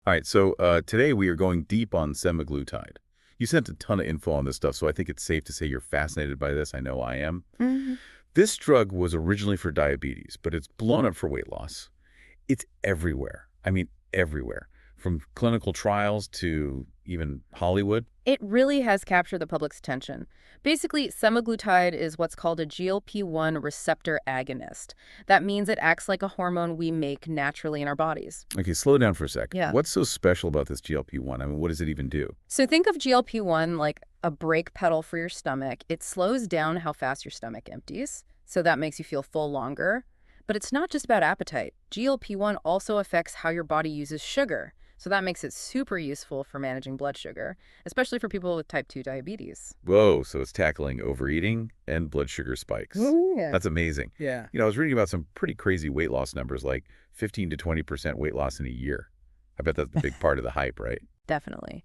All right, so today we are going deep on semaglutide. You sent a ton of info on this stuff, so I think it's safe to say you're fascinated by this. I know I am. hmm This drug was originally for diabetes, but it's blown up for weight loss. It's everywhere. I mean, everywhere. From clinical trials to even Hollywood. It really has captured the public's attention. Basically, semaglutide is what's called a GLP-1 receptor agonist. That means it acts like a hormone we make naturally in our bodies. Okay, slow down for a sec. Yeah. What's so special about this GLP-1? I mean, what does it even do? So think of GLP-1 like a brake pedal for your stomach. It slows down how fast your stomach empties, so that makes you feel full longer. But it's not just about appetite. GLP-1 also affects how your body uses sugar. So that makes it super useful for managing blood sugar, especially for people with type 2 diabetes. Whoa, so it's tackling overeating and blood sugar spikes. Yeah. That's amazing. Yeah. I was reading about some pretty crazy weight loss numbers, like 15 to 20% weight loss in a year. I bet that's a big part of the hype, right? Definitely.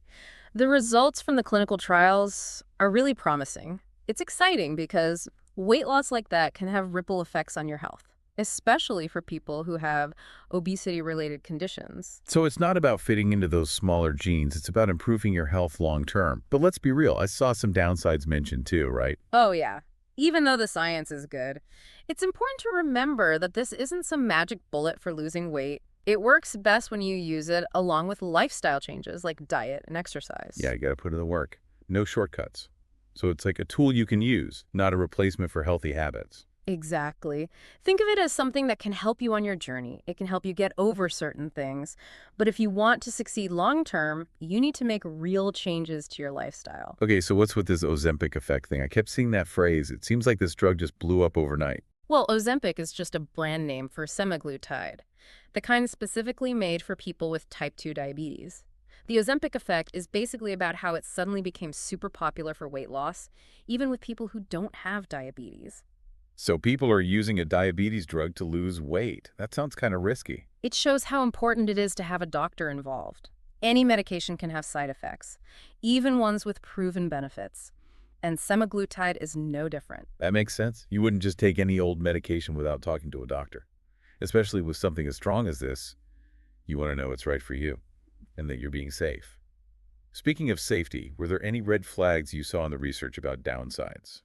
The results from the clinical trials are really promising. It's exciting because weight loss like that can have ripple effects on your health, especially for people who have obesity-related conditions. So it's not about fitting into those smaller genes. It's about improving your health long term. But let's be real. I saw some downsides mentioned too, right? Oh, yeah. Even though the science is good, it's important to remember that this isn't some magic bullet for losing weight. It works best when you use it along with lifestyle changes like diet and exercise. Yeah, you got to put in the work. No shortcuts. So it's like a tool you can use, not a replacement for healthy habits. Exactly. Think of it as something that can help you on your journey. It can help you get over certain things. But if you want to succeed long term, you need to make real changes to your lifestyle. Okay, so what's with this Ozempic effect thing? I kept seeing that phrase. It seems like this drug just blew up overnight. Well, Ozempic is just a brand name for semaglutide, the kind specifically made for people with type 2 diabetes. The Ozempic effect is basically about how it suddenly became super popular for weight loss, even with people who don't have diabetes. So people are using a diabetes drug to lose weight. That sounds kind of risky. It shows how important it is to have a doctor involved. Any medication can have side effects, even ones with proven benefits. And semaglutide is no different. That makes sense. You wouldn't just take any old medication without talking to a doctor. Especially with something as strong as this, you want to know what's right for you and that you're being safe. Speaking of safety, were there any red flags you saw in the research about downsides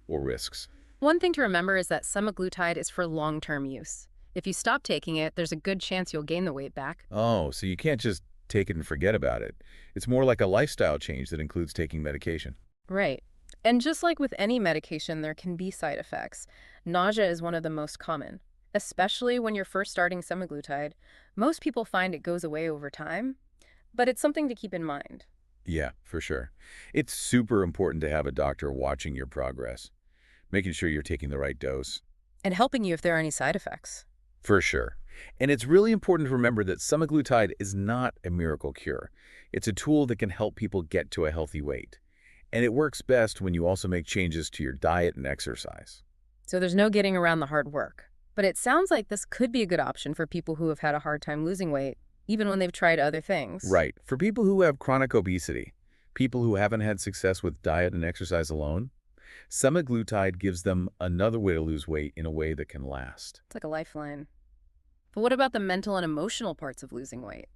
or risks? One thing to remember is that semaglutide is for long-term use. If you stop taking it, there's a good chance you'll gain the weight back. Oh, so you can't just take it and forget about it. It's more like a lifestyle change that includes taking medication. Right. And just like with any medication, there can be side effects. Nausea is one of the most common, especially when you're first starting semaglutide. Most people find it goes away over time, but it's something to keep in mind. Yeah, for sure. It's super important to have a doctor watching your progress, making sure you're taking the right dose. And helping you if there are any side effects. For sure. And it's really important to remember that semaglutide is not a miracle cure. It's a tool that can help people get to a healthy weight. And it works best when you also make changes to your diet and exercise. So there's no getting around the hard work. But it sounds like this could be a good option for people who have had a hard time losing weight, even when they've tried other things. Right. For people who have chronic obesity, people who haven't had success with diet and exercise alone, semaglutide gives them another way to lose weight in a way that can last. It's like a lifeline. But what about the mental and emotional parts of losing weight?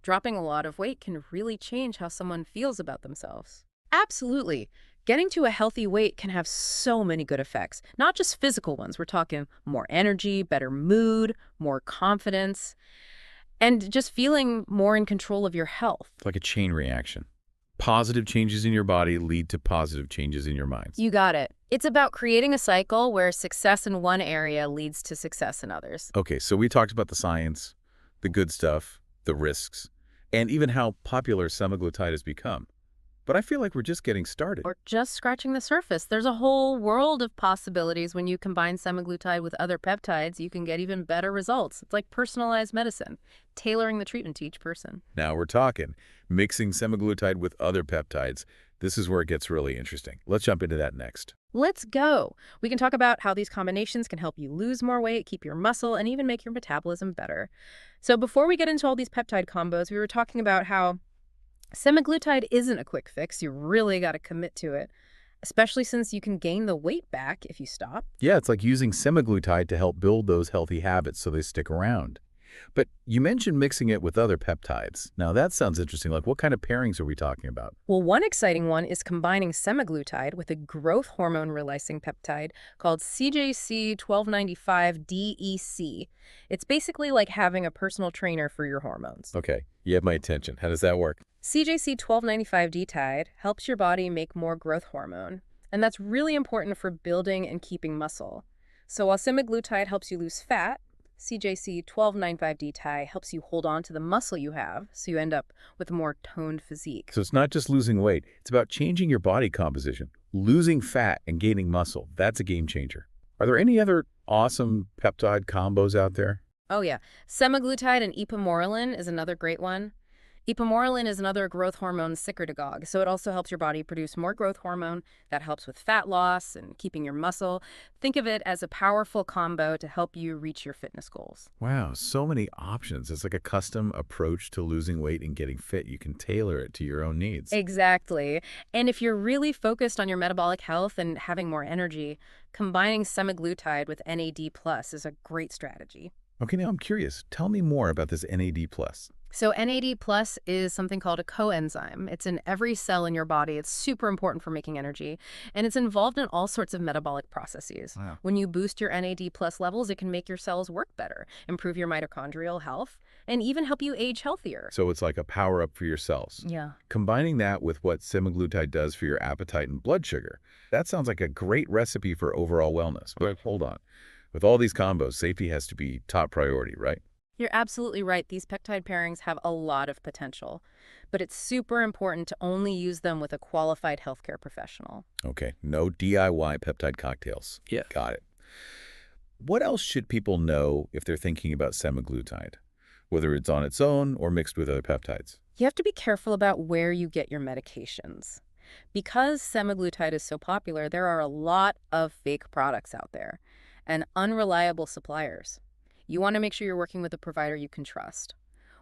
Dropping a lot of weight can really change how someone feels about themselves. Absolutely. Getting to a healthy weight can have so many good effects, not just physical ones. We're talking more energy, better mood, more confidence, and just feeling more in control of your health. It's like a chain reaction. Positive changes in your body lead to positive changes in your mind. You got it. It's about creating a cycle where success in one area leads to success in others. Okay, so we talked about the science, the good stuff, the risks, and even how popular semaglutide has become. But I feel like we're just getting started. Or just scratching the surface. There's a whole world of possibilities when you combine semaglutide with other peptides. You can get even better results. It's like personalized medicine, tailoring the treatment to each person. Now we're talking. Mixing semaglutide with other peptides. This is where it gets really interesting. Let's jump into that next. Let's go. We can talk about how these combinations can help you lose more weight, keep your muscle, and even make your metabolism better. So before we get into all these peptide combos, we were talking about how semaglutide isn't a quick fix. You really got to commit to it, especially since you can gain the weight back if you stop. Yeah, it's like using semaglutide to help build those healthy habits so they stick around. But you mentioned mixing it with other peptides. Now that sounds interesting. Like what kind of pairings are we talking about? Well, one exciting one is combining semaglutide with a growth hormone releasing peptide called CJC 1295 DEC. It's basically like having a personal trainer for your hormones. Okay, you have my attention. How does that work? CJC 1295 D-tide helps your body make more growth hormone, and that's really important for building and keeping muscle. So while semaglutide helps you lose fat, CJC 1295 D-tide helps you hold on to the muscle you have, so you end up with a more toned physique. So it's not just losing weight. It's about changing your body composition, losing fat and gaining muscle. That's a game changer. Are there any other awesome peptide combos out there? Oh yeah, semaglutide and ipamorelin is another great one. Ipamorelin is another growth hormone secretagogue, so it also helps your body produce more growth hormone that helps with fat loss and keeping your muscle. Think of it as a powerful combo to help you reach your fitness goals. Wow, so many options. It's like a custom approach to losing weight and getting fit. You can tailor it to your own needs. Exactly. And if you're really focused on your metabolic health and having more energy, combining semaglutide with NAD+ is a great strategy. Okay, now I'm curious. Tell me more about this NAD+. So NAD+ is something called a coenzyme. It's in every cell in your body. It's super important for making energy, and it's involved in all sorts of metabolic processes. Wow. When you boost your NAD+ levels, it can make your cells work better, improve your mitochondrial health, and even help you age healthier. So it's like a power-up for your cells. Yeah. Combining that with what semaglutide does for your appetite and blood sugar, that sounds like a great recipe for overall wellness. But hold on. With all these combos, safety has to be top priority, right? You're absolutely right. These peptide pairings have a lot of potential, but it's super important to only use them with a qualified healthcare professional. Okay, no DIY peptide cocktails. Yeah. Got it. What else should people know if they're thinking about semaglutide, whether it's on its own or mixed with other peptides? You have to be careful about where you get your medications. Because semaglutide is so popular, there are a lot of fake products out there and unreliable suppliers. You want to make sure you're working with a provider you can trust,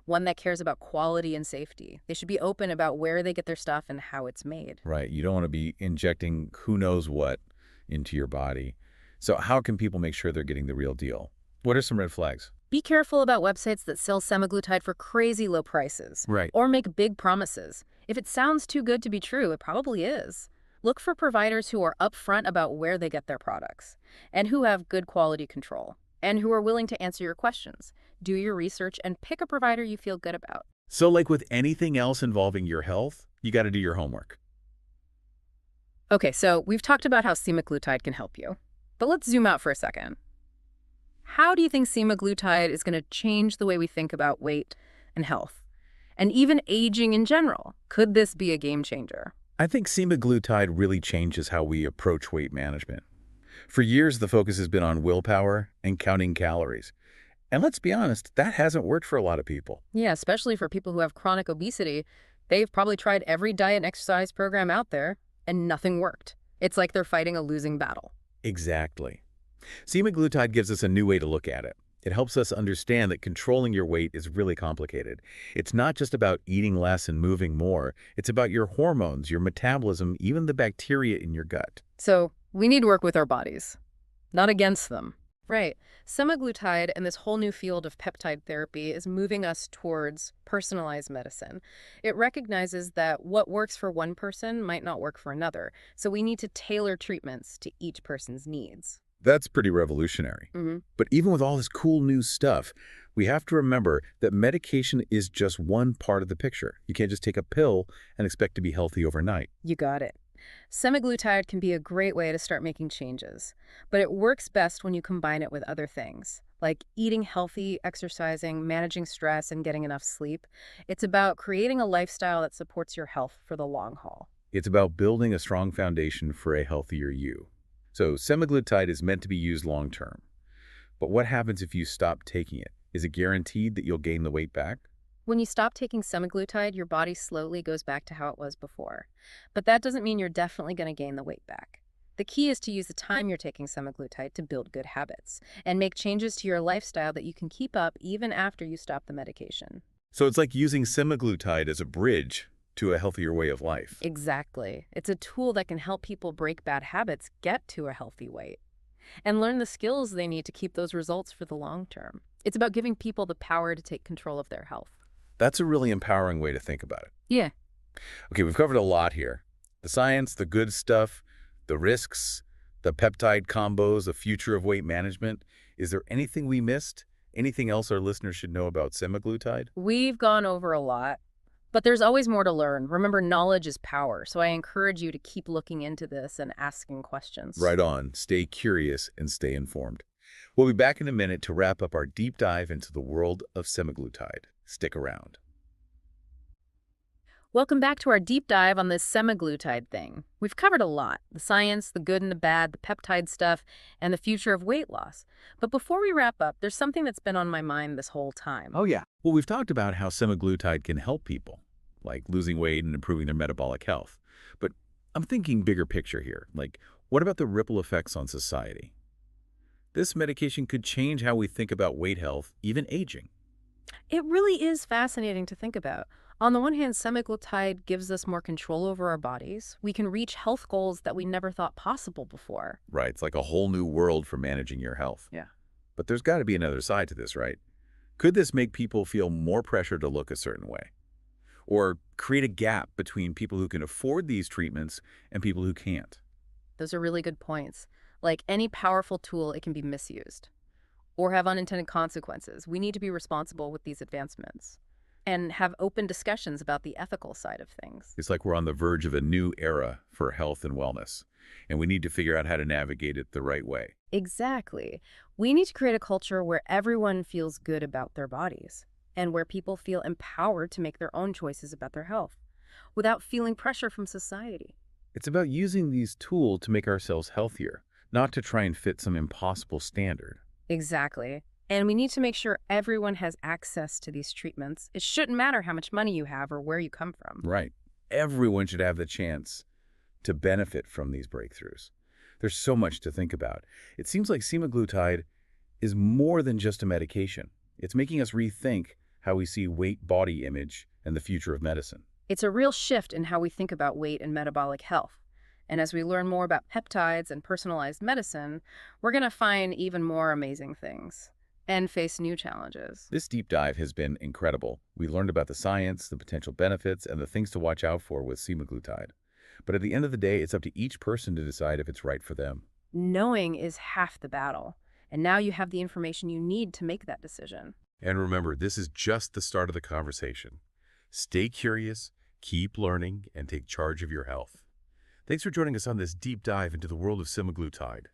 one that cares about quality and safety. They should be open about where they get their stuff and how it's made. Right, you don't want to be injecting who knows what into your body. So how can people make sure they're getting the real deal? What are some red flags? Be careful about websites that sell semaglutide for crazy low prices. Right. Or make big promises. If it sounds too good to be true, it probably is. Look for providers who are upfront about where they get their products and who have good quality control and who are willing to answer your questions. Do your research and pick a provider you feel good about. So like with anything else involving your health, you got to do your homework. Okay, so we've talked about how semaglutide can help you, but let's zoom out for a second. How do you think semaglutide is going to change the way we think about weight and health, and even aging in general? Could this be a game changer? I think semaglutide really changes how we approach weight management. For years, the focus has been on willpower and counting calories. And let's be honest, that hasn't worked for a lot of people. Yeah, especially for people who have chronic obesity. They've probably tried every diet and exercise program out there, and nothing worked. It's like they're fighting a losing battle. Exactly. Semaglutide gives us a new way to look at it. It helps us understand that controlling your weight is really complicated. It's not just about eating less and moving more. It's about your hormones, your metabolism, even the bacteria in your gut. So we need to work with our bodies, not against them. Right. Semaglutide and this whole new field of peptide therapy is moving us towards personalized medicine. It recognizes that what works for one person might not work for another, so we need to tailor treatments to each person's needs. That's pretty revolutionary. But even with all this cool new stuff, we have to remember that medication is just one part of the picture. You can't just take a pill and expect to be healthy overnight. You got it. Semaglutide can be a great way to start making changes, but it works best when you combine it with other things, like eating healthy, exercising, managing stress, and getting enough sleep. It's about creating a lifestyle that supports your health for the long haul. It's about building a strong foundation for a healthier you. So semaglutide is meant to be used long-term. But what happens if you stop taking it? Is it guaranteed that you'll gain the weight back? When you stop taking semaglutide, your body slowly goes back to how it was before. But that doesn't mean you're definitely going to gain the weight back. The key is to use the time you're taking semaglutide to build good habits and make changes to your lifestyle that you can keep up even after you stop the medication. So it's like using semaglutide as a bridge to a healthier way of life. Exactly. It's a tool that can help people break bad habits, get to a healthy weight, and learn the skills they need to keep those results for the long term. It's about giving people the power to take control of their health. That's a really empowering way to think about it. Yeah. Okay, we've covered a lot here. The science, the good stuff, the risks, the peptide combos, the future of weight management. Is there anything we missed? Anything else our listeners should know about semaglutide? We've gone over a lot, but there's always more to learn. Remember, knowledge is power, so I encourage you to keep looking into this and asking questions. Right on. Stay curious and stay informed. We'll be back in a minute to wrap up our deep dive into the world of semaglutide. Stick around. Welcome back to our deep dive on this semaglutide thing. We've covered a lot: the science, the good and the bad, the peptide stuff, and the future of weight loss. But before we wrap up, there's something that's been on my mind this whole time. Oh, yeah. Well, we've talked about how semaglutide can help people, like losing weight and improving their metabolic health. But I'm thinking bigger picture here. Like, what about the ripple effects on society? This medication could change how we think about weight health, even aging. It really is fascinating to think about. On the one hand, semaglutide gives us more control over our bodies. We can reach health goals that we never thought possible before. Right, it's like a whole new world for managing your health. Yeah. But there's got to be another side to this, right? Could this make people feel more pressure to look a certain way? Or create a gap between people who can afford these treatments and people who can't? Those are really good points. Like any powerful tool, it can be misused or have unintended consequences. We need to be responsible with these advancements and have open discussions about the ethical side of things. It's like we're on the verge of a new era for health and wellness, and we need to figure out how to navigate it the right way. Exactly. We need to create a culture where everyone feels good about their bodies and where people feel empowered to make their own choices about their health without feeling pressure from society. It's about using these tools to make ourselves healthier, not to try and fit some impossible standard. Exactly. And we need to make sure everyone has access to these treatments. It shouldn't matter how much money you have or where you come from. Right. Everyone should have the chance to benefit from these breakthroughs. There's so much to think about. It seems like semaglutide is more than just a medication. It's making us rethink how we see weight, body image, and the future of medicine. It's a real shift in how we think about weight and metabolic health. And as we learn more about peptides and personalized medicine, we're going to find even more amazing things and face new challenges. This deep dive has been incredible. We learned about the science, the potential benefits, and the things to watch out for with semaglutide. But at the end of the day, it's up to each person to decide if it's right for them. Knowing is half the battle. And now you have the information you need to make that decision. And remember, this is just the start of the conversation. Stay curious, keep learning, and take charge of your health. Thanks for joining us on this deep dive into the world of semaglutide.